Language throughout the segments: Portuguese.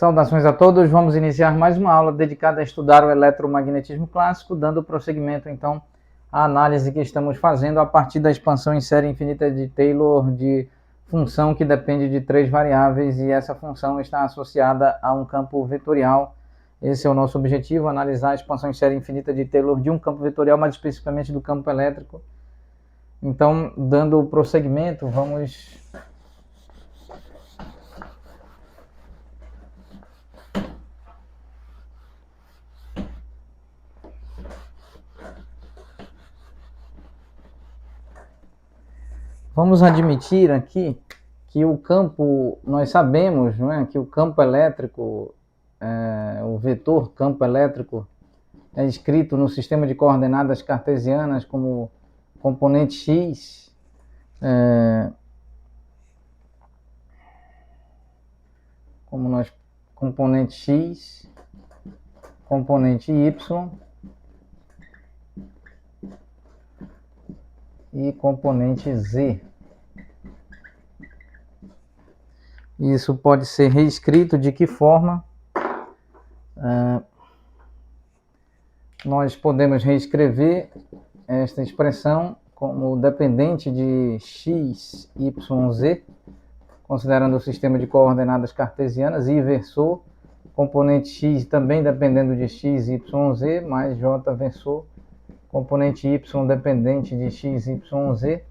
Saudações a todos, vamos iniciar mais uma aula dedicada a estudar o eletromagnetismo clássico, dando prosseguimento então à análise que estamos fazendo a partir da expansão em série infinita de Taylor de função que depende de três variáveis e essa função está associada a um campo vetorial. Esse é o nosso objetivo, analisar a expansão em série infinita de Taylor de um campo vetorial, mais especificamente do campo elétrico. Então, dando prosseguimento, vamos admitir aqui que o campo, nós sabemos, não é, que o campo elétrico, o vetor campo elétrico, é escrito no sistema de coordenadas cartesianas como componente x, componente x, componente y e componente z. Isso pode ser reescrito de que forma? Nós podemos reescrever esta expressão como dependente de x, y, z, considerando o sistema de coordenadas cartesianas, e versor, componente x também dependendo de x, y, z, mais j versor, componente y dependente de x, y, z,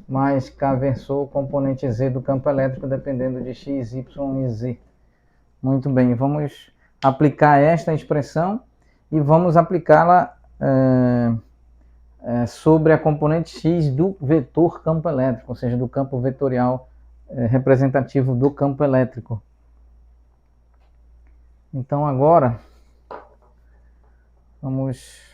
mais k versor, componente z do campo elétrico dependendo de x, y e z. Muito bem, vamos aplicar esta expressão e vamos aplicá-la sobre a componente x do vetor campo elétrico, ou seja, do campo vetorial representativo do campo elétrico. Então agora vamos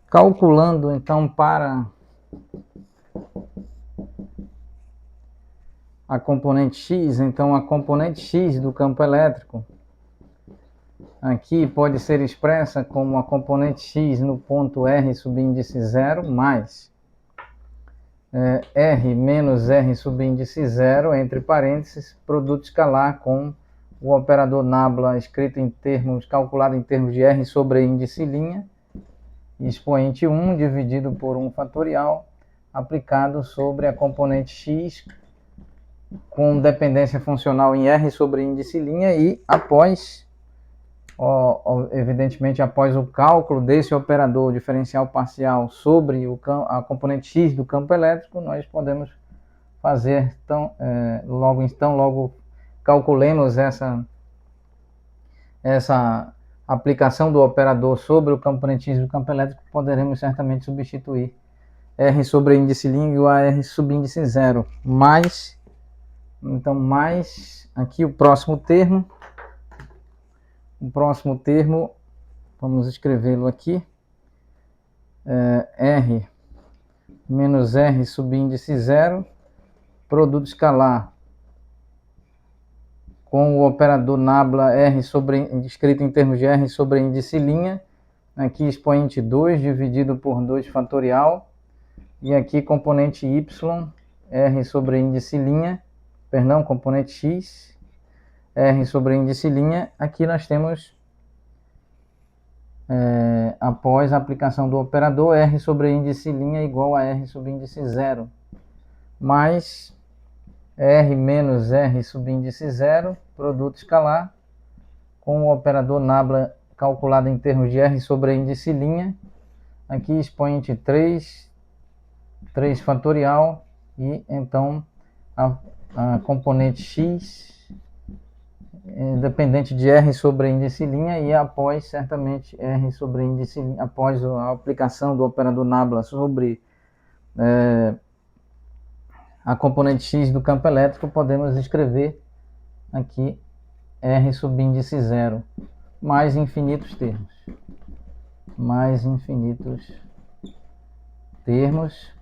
calculando então para a componente x, então a componente x do campo elétrico aqui pode ser expressa como a componente x no ponto R subíndice 0 mais R menos R subíndice 0, entre parênteses, produto escalar com o operador nabla escrito em termos, calculado em termos de R sobre índice linha, expoente 1 dividido por 1 fatorial, aplicado sobre a componente x com dependência funcional em R sobre índice linha e após, evidentemente, após o cálculo desse operador diferencial parcial sobre a componente x do campo elétrico, nós podemos fazer, logo calculemos essa aplicação do operador sobre o componente x do campo elétrico, poderemos certamente substituir R sobre índice linha igual a R subíndice 0, mais aqui o próximo termo, vamos escrevê-lo aqui, R menos R subíndice 0, produto escalar com o operador nabla R escrito em termos de R sobre índice linha, aqui expoente 2 dividido por 2 fatorial, e aqui componente y, R sobre índice linha, componente x, R sobre índice linha, aqui nós temos, após a aplicação do operador, R sobre índice linha igual a R subíndice 0, mais R menos R subíndice 0, produto escalar, com o operador nabla calculado em termos de R sobre índice linha, aqui expoente 3 fatorial, e então a componente x dependente de R sobre índice linha, e após, certamente, R sobre índice linha, após a aplicação do operador nabla sobre a componente x do campo elétrico, podemos escrever aqui R subíndice 0, mais infinitos termos. mais infinitos termos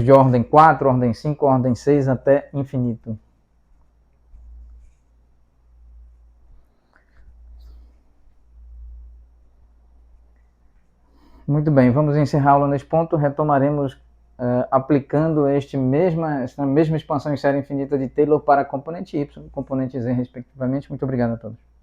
de ordem 4, ordem 5, ordem 6 até infinito. Muito bem, vamos encerrar a aula neste ponto. Retomaremos aplicando esta mesma expansão em série infinita de Taylor para componente y e componente z, respectivamente. Muito obrigado a todos.